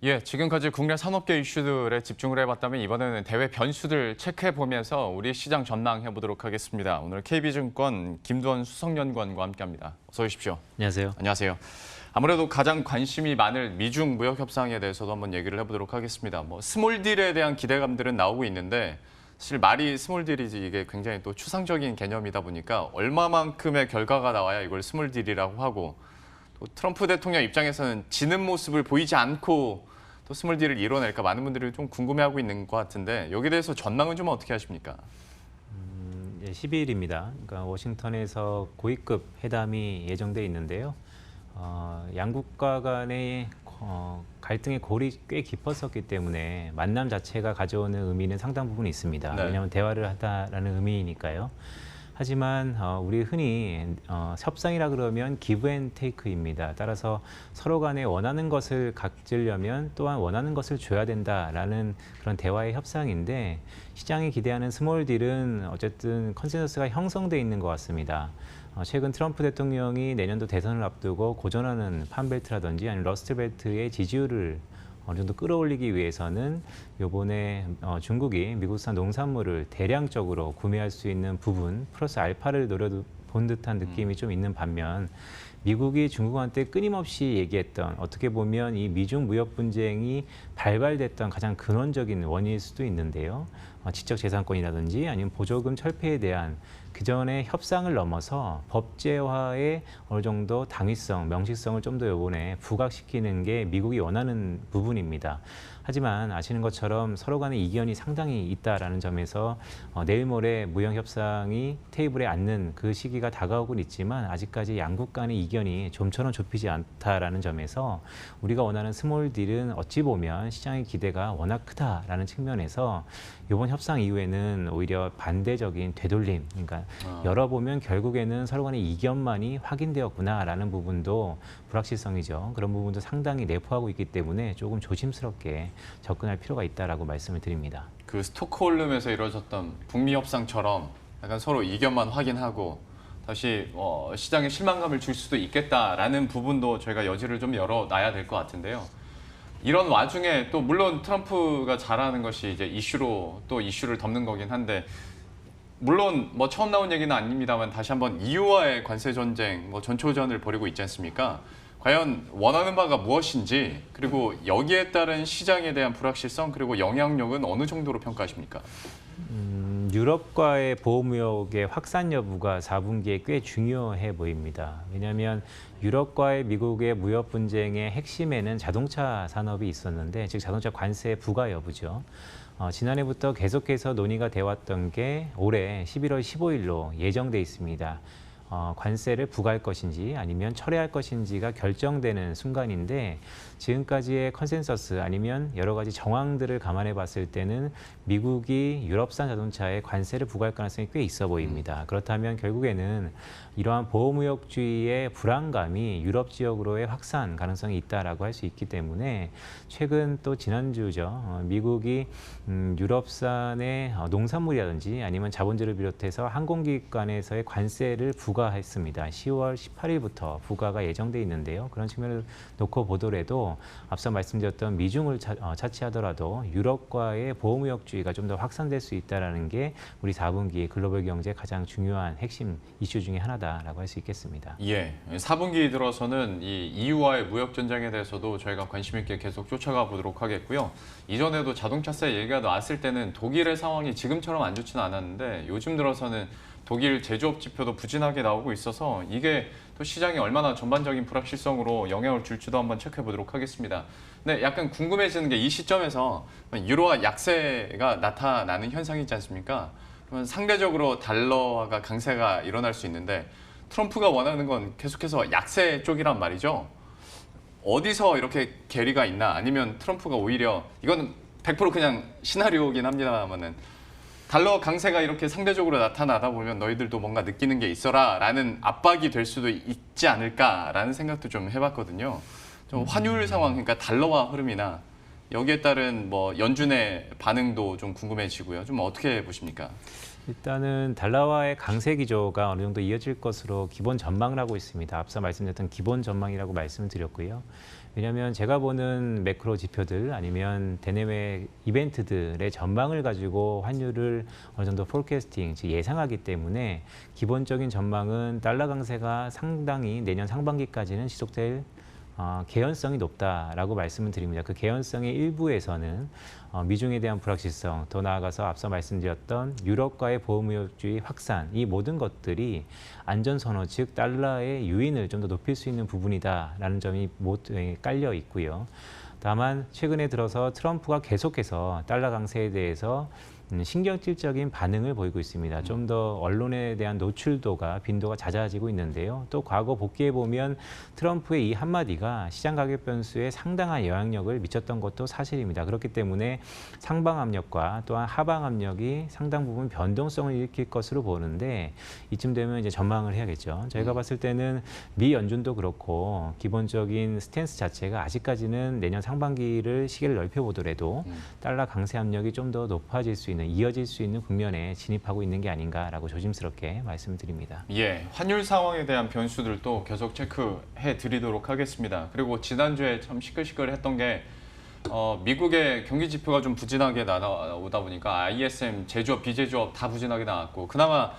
예, 지금까지 국내 산업계 이슈들에 집중을 해봤다면 이번에는 대외 변수들 체크해보면서 우리 시장 전망해보도록 하겠습니다. 오늘 KB증권 김두원 수석연구원과 함께합니다. 어서 오십시오. 안녕하세요. 안녕하세요. 아무래도 가장 관심이 많을 미중 무역 협상에 대해서도 한번 얘기를 해보도록 하겠습니다. 스몰 딜에 대한 기대감들은 나오고 있는데 사실 말이 스몰 딜이지 이게 굉장히 또 추상적인 개념이다 보니까 얼마만큼의 결과가 나와야 이걸 스몰 딜이라고 하고 또 트럼프 대통령 입장에서는 지는 모습을 보이지 않고 또 스몰 딜을 이뤄낼까 많은 분들이 좀 궁금해하고 있는 것 같은데 여기에 대해서 전망은 좀 어떻게 하십니까? 12일입니다. 그러니까 워싱턴에서 고위급 회담이 예정돼 있는데요. 양국가 간의 갈등의 골이 꽤 깊었었기 때문에 만남 자체가 가져오는 의미는 상당 부분 있습니다. 네. 왜냐하면 대화를 하다라는 의미니까요. 하지만 우리 흔히 협상이라 그러면 기브 앤 테이크입니다. 따라서 서로 간에 원하는 것을 갖으려면 또한 원하는 것을 줘야 된다라는 그런 대화의 협상인데 시장이 기대하는 스몰 딜은 어쨌든 컨센서스가 형성돼 있는 것 같습니다. 최근 트럼프 대통령이 내년도 대선을 앞두고 고전하는 판벨트라든지 아니면 러스트벨트의 지지율을 어느 정도 끌어올리기 위해서는 이번에 중국이 미국산 농산물을 대량적으로 구매할 수 있는 부분 플러스 알파를 노려본 듯한 느낌이 좀 있는 반면 미국이 중국한테 끊임없이 얘기했던 어떻게 보면 이 미중 무역 분쟁이 발발됐던 가장 근원적인 원인일 수도 있는데요. 지적재산권이라든지 아니면 보조금 철폐에 대한 그전에 협상을 넘어서 법제화의 어느 정도 당위성, 명시성을 좀 더 이번에 부각시키는 게 미국이 원하는 부분입니다. 하지만 아시는 것처럼 서로 간의 이견이 상당히 있다라는 점에서 내일 모레 무역 협상이 테이블에 앉는 그 시기가 다가오곤 있지만 아직까지 양국 간의 이견이 좀처럼 좁히지 않다라는 점에서 우리가 원하는 스몰 딜은 어찌 보면 시장의 기대가 워낙 크다라는 측면에서 이번 협상 이후에는 오히려 반대적인 되돌림, 그러니까 열어보면 결국에는 서로 간의 이견만이 확인되었구나라는 부분도 불확실성이죠. 그런 부분도 상당히 내포하고 있기 때문에 조금 조심스럽게 접근할 필요가 있다라고 말씀을 드립니다. 그 스톡홀름에서 이루어졌던 북미 협상처럼 약간 서로 이견만 확인하고 다시 시장에 실망감을 줄 수도 있겠다라는 부분도 저희가 여지를 좀 열어놔야 될 것 같은데요. 이런 와중에 또 물론 트럼프가 잘하는 것이 이제 이슈로 또 이슈를 덮는 거긴 한데 물론 처음 나온 얘기는 아닙니다만 다시 한번 EU와의 관세 전쟁, 전초전을 벌이고 있지 않습니까? 과연 원하는 바가 무엇인지 그리고 여기에 따른 시장에 대한 불확실성 그리고 영향력은 어느 정도로 평가하십니까? 유럽과의 보호무역의 확산 여부가 4분기에 꽤 중요해 보입니다. 왜냐하면 유럽과의 미국의 무역 분쟁의 핵심에는 자동차 산업이 있었는데 즉 자동차 관세 부과 여부죠. 지난해부터 계속해서 논의가 돼 왔던 게 올해 11월 15일로 예정돼 있습니다. 관세를 부과할 것인지 아니면 철회할 것인지가 결정되는 순간인데 지금까지의 컨센서스 아니면 여러 가지 정황들을 감안해 봤을 때는 미국이 유럽산 자동차에 관세를 부과할 가능성이 꽤 있어 보입니다. 그렇다면 결국에는 이러한 보호무역주의의 불안감이 유럽 지역으로의 확산 가능성이 있다라고 할 수 있기 때문에 최근 또 지난주죠. 미국이 유럽산의 농산물이라든지 아니면 자본주를 비롯해서 항공기관에서의 관세를 부과했습니다. 10월 18일부터 부과가 예정돼 있는데요. 그런 측면을 놓고 보더라도 앞서 말씀드렸던 미중을 차치하더라도 유럽과의 보호무역주의가 좀 더 확산될 수 있다는 게 우리 4분기 글로벌 경제의 가장 중요한 핵심 이슈 중에 하나다라고 할 수 있겠습니다. 예, 4분기 들어서는 이 EU와의 무역 전쟁에 대해서도 저희가 관심 있게 계속 쫓아가 보도록 하겠고요. 이전에도 자동차세 얘기가 나왔을 때는 독일의 상황이 지금처럼 안 좋지는 않았는데 요즘 들어서는 독일 제조업 지표도 부진하게 나오고 있어서 이게 또 시장에 얼마나 전반적인 불확실성으로 영향을 줄지도 한번 체크해 보도록 하겠습니다. 근데 약간 궁금해지는 게 이 시점에서 유로화 약세가 나타나는 현상이 있지 않습니까? 그러면 상대적으로 달러화가 강세가 일어날 수 있는데 트럼프가 원하는 건 계속해서 약세 쪽이란 말이죠. 어디서 이렇게 괴리가 있나 아니면 트럼프가 오히려 이건 100% 그냥 시나리오긴 합니다만은 달러 강세가 이렇게 상대적으로 나타나다 보면 너희들도 뭔가 느끼는 게 있어라 라는 압박이 될 수도 있지 않을까라는 생각도 좀 해봤거든요. 좀 환율 상황, 그러니까 달러화 흐름이나 여기에 따른 연준의 반응도 좀 궁금해지고요. 좀 어떻게 보십니까? 일단은 달러화의 강세 기조가 어느 정도 이어질 것으로 기본 전망을 하고 있습니다. 앞서 말씀드렸던 기본 전망이라고 말씀을 드렸고요. 왜냐하면 제가 보는 매크로 지표들 아니면 대내외 이벤트들의 전망을 가지고 환율을 어느 정도 포캐스팅, 즉 예상하기 때문에 기본적인 전망은 달러 강세가 상당히 내년 상반기까지는 지속될 개연성이 높다라고 말씀을 드립니다. 그 개연성의 일부에서는 미중에 대한 불확실성, 더 나아가서 앞서 말씀드렸던 유럽과의 보호무역주의 확산, 이 모든 것들이 안전선호, 즉 달러의 유인을 좀 더 높일 수 있는 부분이다라는 점이 깔려 있고요. 다만 최근에 들어서 트럼프가 계속해서 달러 강세에 대해서 신경질적인 반응을 보이고 있습니다. 좀 더 언론에 대한 노출도가 빈도가 잦아지고 있는데요. 또 과거 복귀해 보면 트럼프의 이 한마디가 시장 가격 변수에 상당한 영향력을 미쳤던 것도 사실입니다. 그렇기 때문에 상방 압력과 또한 하방 압력이 상당 부분 변동성을 일으킬 것으로 보는데 이쯤 되면 이제 전망을 해야겠죠. 저희가 봤을 때는 미 연준도 그렇고 기본적인 스탠스 자체가 아직까지는 내년 상반기를 시기를 넓혀보더라도 달러 강세 압력이 좀 더 높아질 수 있는 이어질 수 있는 국면에 진입하고 있는 게 아닌가라고 조심스럽게 말씀드립니다. 예, 환율 상황에 대한 변수들도 계속 체크해 드리도록 하겠습니다. 그리고 지난주에 참 시끌시끌했던 게 미국의 경기 지표가 좀 부진하게 나오다 보니까 ISM 제조업, 비제조업 다 부진하게 나왔고 그나마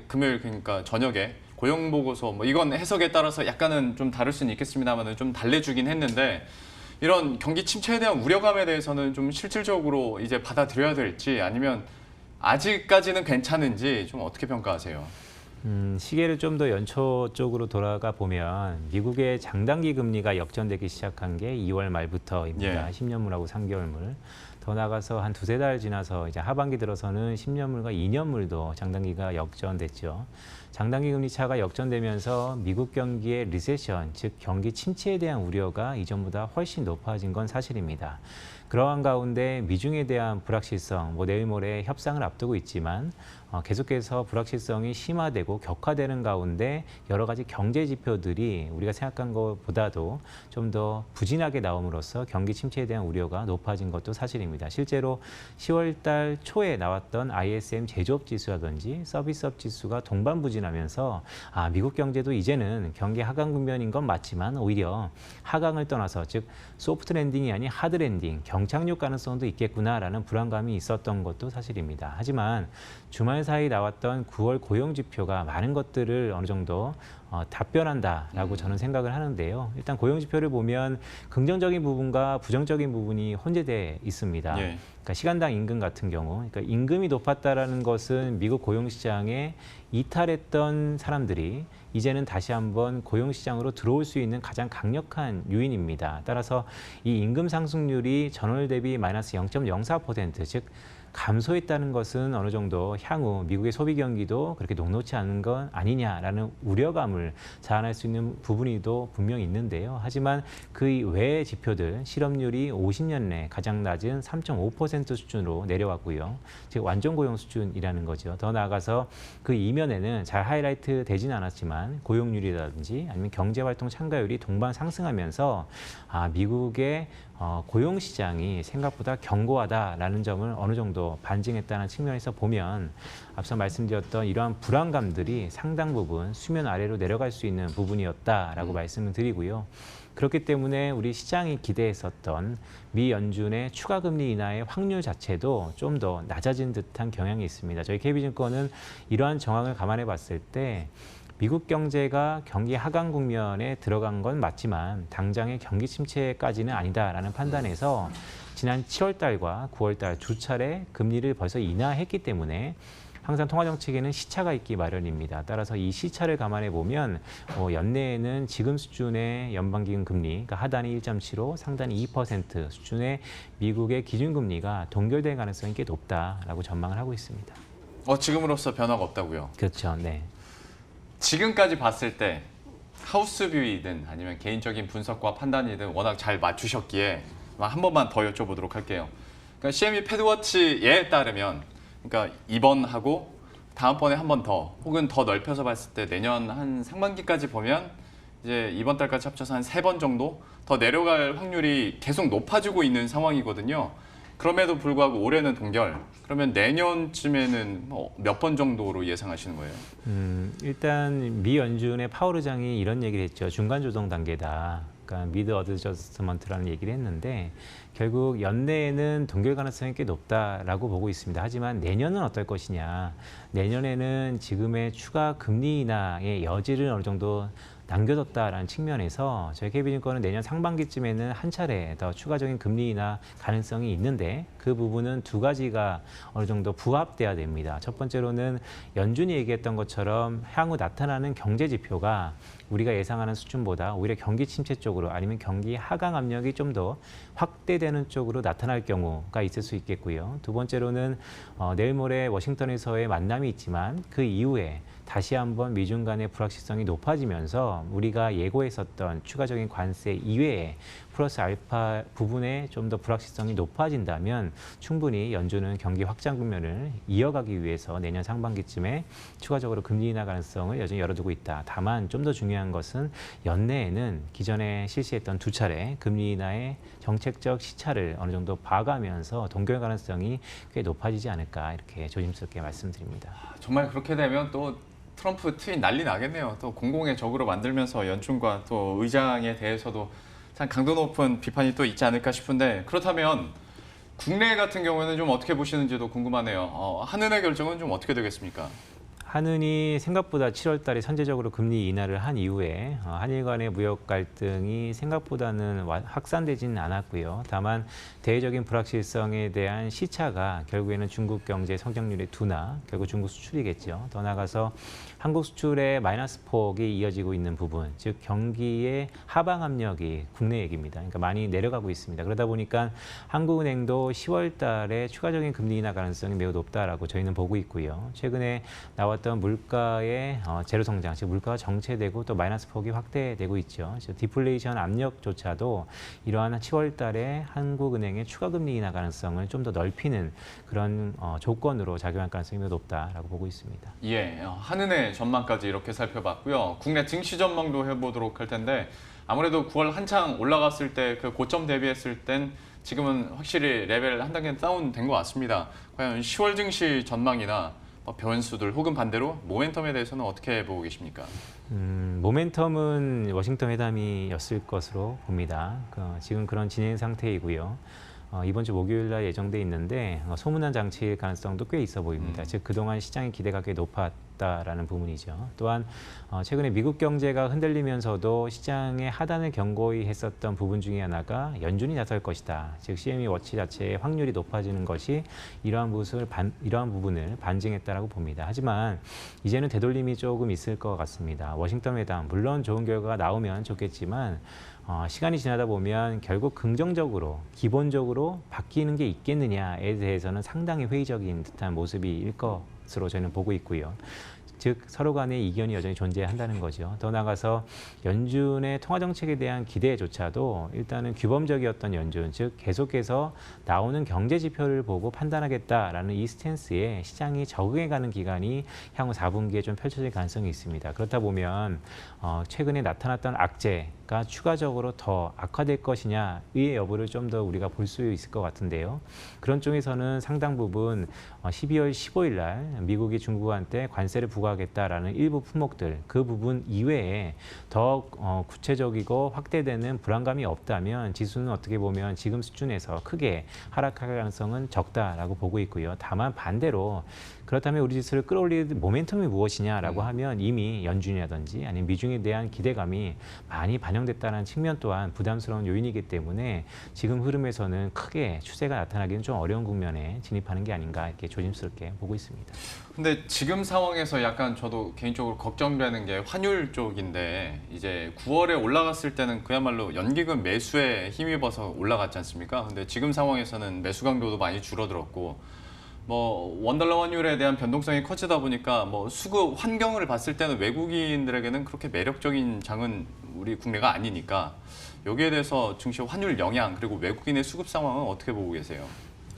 금요일 그러니까 저녁에 고용 보고서 뭐 이건 해석에 따라서 약간은 좀 다를 수는 있겠습니다만 좀 달래주긴 했는데 이런 경기 침체에 대한 우려감에 대해서는 좀 실질적으로 이제 받아들여야 될지 아니면 아직까지는 괜찮은지 좀 어떻게 평가하세요? 시계를 좀 더 연초 쪽으로 돌아가 보면 미국의 장단기 금리가 역전되기 시작한 게 2월 말부터입니다. 예. 10년물하고 3개월물. 더 나가서 한 두세 달 지나서 이제 하반기 들어서는 10년물과 2년물도 장단기가 역전됐죠. 장단기 금리 차가 역전되면서 미국 경기의 리세션, 즉 경기 침체에 대한 우려가 이전보다 훨씬 높아진 건 사실입니다. 그러한 가운데 미중에 대한 불확실성, 내일 모레 협상을 앞두고 있지만 계속해서 불확실성이 심화되고 격화되는 가운데 여러 가지 경제 지표들이 우리가 생각한 것보다도 좀 더 부진하게 나옴으로써 경기 침체에 대한 우려가 높아진 것도 사실입니다. 실제로 10월 달 초에 나왔던 ISM 제조업 지수라든지 서비스업 지수가 동반 부진하면서 미국 경제도 이제는 경기 하강 국면인 건 맞지만 오히려 하강을 떠나서 즉 소프트 랜딩이 아닌 하드 랜딩, 경착륙 가능성도 있겠구나라는 불안감이 있었던 것도 사실입니다. 하지만 주말 사이 나왔던 9월 고용 지표가 많은 것들을 어느 정도 답변한다라고 저는 생각을 하는데요. 일단 고용 지표를 보면 긍정적인 부분과 부정적인 부분이 혼재돼 있습니다. 예. 그러니까 시간당 임금 같은 경우, 그러니까 임금이 높았다라는 것은 미국 고용 시장에 이탈했던 사람들이 이제는 다시 한번 고용 시장으로 들어올 수 있는 가장 강력한 요인입니다. 따라서 이 임금 상승률이 전월 대비 마이너스 0.04%, 즉 감소했다는 것은 어느 정도 향후 미국의 소비 경기도 그렇게 녹록치 않은 건 아니냐라는 우려감을 자아낼 수 있는 부분이도 분명히 있는데요. 하지만 그 외의 지표들, 실업률이 50년 내 가장 낮은 3.5% 수준으로 내려왔고요. 즉 완전 고용 수준이라는 거죠. 더 나아가서 그 이면에는 잘 하이라이트 되진 않았지만 고용률이라든지 아니면 경제활동 참가율이 동반 상승하면서 미국의 고용 시장이 생각보다 견고하다라는 점을 어느 정도 반증했다는 측면에서 보면 앞서 말씀드렸던 이러한 불안감들이 상당 부분 수면 아래로 내려갈 수 있는 부분이었다라고 말씀을 드리고요. 그렇기 때문에 우리 시장이 기대했었던 미 연준의 추가 금리 인하의 확률 자체도 좀 더 낮아진 듯한 경향이 있습니다. 저희 KB증권은 이러한 정황을 감안해 봤을 때 미국 경제가 경기 하강 국면에 들어간 건 맞지만 당장의 경기 침체까지는 아니다라는 판단에서 지난 7월 달과 9월 달 두 차례 금리를 벌써 인하했기 때문에 항상 통화정책에는 시차가 있기 마련입니다. 따라서 이 시차를 감안해 보면 연내에는 지금 수준의 연방기금 금리, 그러니까 하단이 1.75, 상단이 2% 수준의 미국의 기준금리가 동결될 가능성이 꽤 높다라고 전망을 하고 있습니다. 지금으로서 변화가 없다고요? 그렇죠. 네. 지금까지 봤을 때 하우스뷰이든 아니면 개인적인 분석과 판단이든 워낙 잘 맞추셨기에 한 번만 더 여쭤보도록 할게요. 그러니까 CME 패드워치에 따르면 그러니까 이번하고 다음번에 한 번 더 혹은 더 넓혀서 봤을 때 내년 한 상반기까지 보면 이제 이번 달까지 합쳐서 한 3번 정도 더 내려갈 확률이 계속 높아지고 있는 상황이거든요. 그럼에도 불구하고 올해는 동결. 그러면 내년쯤에는 몇 번 정도로 예상하시는 거예요? 일단 미 연준의 파월 의장이 이런 얘기를 했죠. 중간 조정 단계다. 그러니까 미드 어드저스트먼트라는 얘기를 했는데 결국 연내에는 동결 가능성이 꽤 높다라고 보고 있습니다. 하지만 내년은 어떨 것이냐. 내년에는 지금의 추가 금리 인하의 여지를 어느 정도 남겨뒀다라는 측면에서 저희 KB증권은 내년 상반기쯤에는 한 차례 더 추가적인 금리 인하 가능성이 있는데 그 부분은 두 가지가 어느 정도 부합돼야 됩니다. 첫 번째로는 연준이 얘기했던 것처럼 향후 나타나는 경제 지표가 우리가 예상하는 수준보다 오히려 경기 침체 쪽으로 아니면 경기 하강 압력이 좀 더 확대되는 쪽으로 나타날 경우가 있을 수 있겠고요. 두 번째로는 내일 모레 워싱턴에서의 만남이 있지만 그 이후에 다시 한번 미중 간의 불확실성이 높아지면서 우리가 예고했었던 추가적인 관세 이외에 플러스 알파 부분에 좀 더 불확실성이 높아진다면 충분히 연준은 경기 확장 국면을 이어가기 위해서 내년 상반기쯤에 추가적으로 금리 인하 가능성을 여전히 열어두고 있다. 다만 좀 더 중요한 것은 연내에는 기존에 실시했던 두 차례 금리 인하의 정책적 시차를 어느 정도 봐가면서 동결 가능성이 꽤 높아지지 않을까 이렇게 조심스럽게 말씀드립니다. 정말 그렇게 되면 또 트럼프 트윗 난리 나겠네요. 또 공공의 적으로 만들면서 연준과 또 의장에 대해서도 참 강도 높은 비판이 또 있지 않을까 싶은데 그렇다면 국내 같은 경우에는 좀 어떻게 보시는지도 궁금하네요. 한은의 결정은 좀 어떻게 되겠습니까? 한은이 생각보다 7월 달에 선제적으로 금리 인하를 한 이후에 한일 간의 무역 갈등이 생각보다는 확산되지는 않았고요. 다만 대외적인 불확실성에 대한 시차가 결국에는 중국 경제 성장률의 둔화, 결국 중국 수출이겠죠. 더 나아가서 한국 수출의 마이너스 폭이 이어지고 있는 부분, 즉 경기의 하방 압력이 국내 얘기입니다. 그러니까 많이 내려가고 있습니다. 그러다 보니까 한국은행도 10월 달에 추가적인 금리 인하 가능성이 매우 높다라고 저희는 보고 있고요. 최근에 나왔던 물가의 제로 성장, 즉 물가가 정체되고 또 마이너스 폭이 확대되고 있죠. 디플레이션 압력조차도 이러한 10월 달에 한국은행의 추가 금리 인하 가능성을 좀 더 넓히는 그런 조건으로 작용할 가능성이 매우 높다라고 보고 있습니다. 예, 한은의 전망까지 이렇게 살펴봤고요. 국내 증시 전망도 해보도록 할 텐데 아무래도 9월 한창 올라갔을 때 그 고점 대비했을 땐 지금은 확실히 레벨 한 단계 다운된 것 같습니다. 과연 10월 증시 전망이나 변수들 혹은 반대로 모멘텀에 대해서는 어떻게 보고 계십니까? 모멘텀은 워싱턴 회담이었을 것으로 봅니다. 지금 그런 진행 상태이고요. 이번 주 목요일 날 예정돼 있는데 소문난 장치일 가능성도 꽤 있어 보입니다. 즉 그동안 시장의 기대가 꽤 높았다라는 부분이죠. 또한 최근에 미국 경제가 흔들리면서도 시장의 하단을 경고히 했었던 부분 중에 하나가 연준이 나설 것이다. 즉 CME 워치 자체의 확률이 높아지는 것이 이러한 부분을 반증했다라고 봅니다. 하지만 이제는 되돌림이 조금 있을 것 같습니다. 워싱턴 회담 물론 좋은 결과가 나오면 좋겠지만 시간이 지나다 보면 결국 긍정적으로 기본적으로 바뀌는 게 있겠느냐에 대해서는 상당히 회의적인 듯한 모습일 것으로 저희는 보고 있고요. 즉 서로 간의 이견이 여전히 존재한다는 거죠. 더 나아가서 연준의 통화 정책에 대한 기대조차도 일단은 규범적이었던 연준, 즉 계속해서 나오는 경제 지표를 보고 판단하겠다라는 이 스탠스에 시장이 적응해가는 기간이 향후 4분기에 좀 펼쳐질 가능성이 있습니다. 그렇다 보면 최근에 나타났던 악재가 추가적으로 더 악화될 것이냐의 여부를 좀 더 우리가 볼 수 있을 것 같은데요. 그런 쪽에서는 상당 부분 12월 15일 날 미국이 중국한테 관세를 부과하겠다라는 일부 품목들 그 부분 이외에 더 구체적이고 확대되는 불안감이 없다면 지수는 어떻게 보면 지금 수준에서 크게 하락할 가능성은 적다라고 보고 있고요. 다만 반대로 그렇다면 우리 지수를 끌어올릴 모멘텀이 무엇이냐라고 하면 이미 연준이라든지 아니면 미중에 대한 기대감이 많이 반영됐다는 측면 또한 부담스러운 요인이기 때문에 지금 흐름에서는 크게 추세가 나타나기는 좀 어려운 국면에 진입하는 게 아닌가 이렇게 조심스럽게 보고 있습니다. 근데 지금 상황에서 약간 저도 개인적으로 걱정되는 게 환율 쪽인데 이제 9월에 올라갔을 때는 그야말로 연기금 매수에 힘입어서 올라갔지 않습니까? 근데 지금 상황에서는 매수 강도도 많이 줄어들었고 원달러 환율에 대한 변동성이 커지다 보니까 수급 환경을 봤을 때는 외국인들에게는 그렇게 매력적인 장은 우리 국내가 아니니까 여기에 대해서 증시 환율 영향 그리고 외국인의 수급 상황은 어떻게 보고 계세요?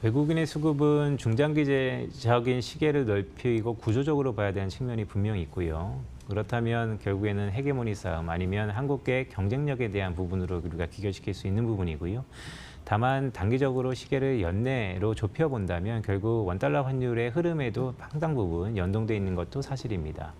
외국인의 수급은 중장기적인 시계를 넓히고 구조적으로 봐야 되는 측면이 분명히 있고요. 그렇다면 결국에는 헤게모니 싸움 아니면 한국의 경쟁력에 대한 부분으로 우리가 귀결시킬 수 있는 부분이고요. 다만 단기적으로 시계를 연내로 좁혀본다면 결국 원달러 환율의 흐름에도 상당 부분 연동돼 있는 것도 사실입니다.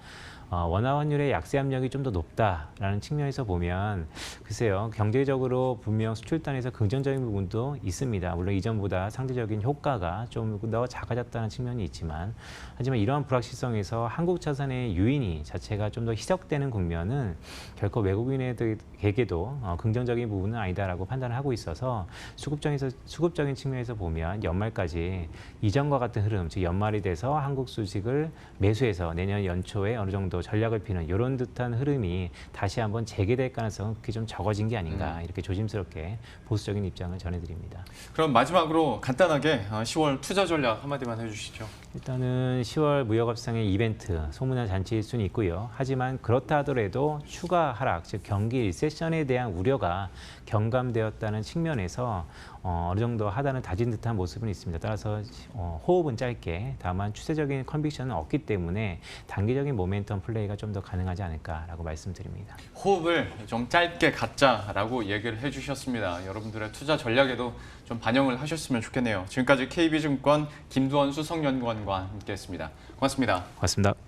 원화 환율의 약세 압력이 좀 더 높다라는 측면에서 보면 글쎄요, 경제적으로 분명 수출단에서 긍정적인 부분도 있습니다. 물론 이전보다 상대적인 효과가 좀 더 작아졌다는 측면이 있지만, 하지만 이러한 불확실성에서 한국 자산의 유인이 자체가 좀 더 희석되는 국면은 결코 외국인에게도 긍정적인 부분은 아니다라고 판단을 하고 있어서 수급적인 측면에서 보면 연말까지 이전과 같은 흐름, 즉 연말이 돼서 한국 주식을 매수해서 내년 연초에 어느 정도 전략을 피는 이런 듯한 흐름이 다시 한번 재개될 가능성은 그게 좀 적어진 게 아닌가, 이렇게 조심스럽게 보수적인 입장을 전해드립니다. 그럼 마지막으로 간단하게 10월 투자 전략 한마디만 해주시죠. 일단은 10월 무역업상의 이벤트, 소문난 잔치일 수는 있고요. 하지만 그렇다 하더라도 추가 하락, 즉 경기 리세션에 대한 우려가 경감되었다는 측면에서 어느 정도 하단을 다진 듯한 모습은 있습니다. 따라서 호흡은 짧게, 다만 추세적인 컨빅션은 없기 때문에 단기적인 모멘텀 플레이가 좀 더 가능하지 않을까라고 말씀드립니다. 호흡을 좀 짧게 갖자라고 얘기를 해주셨습니다. 여러분들의 투자 전략에도 좀 반영을 하셨으면 좋겠네요. 지금까지 KB증권 김두원 수석연구원과 함께했습니다. 고맙습니다. 고맙습니다.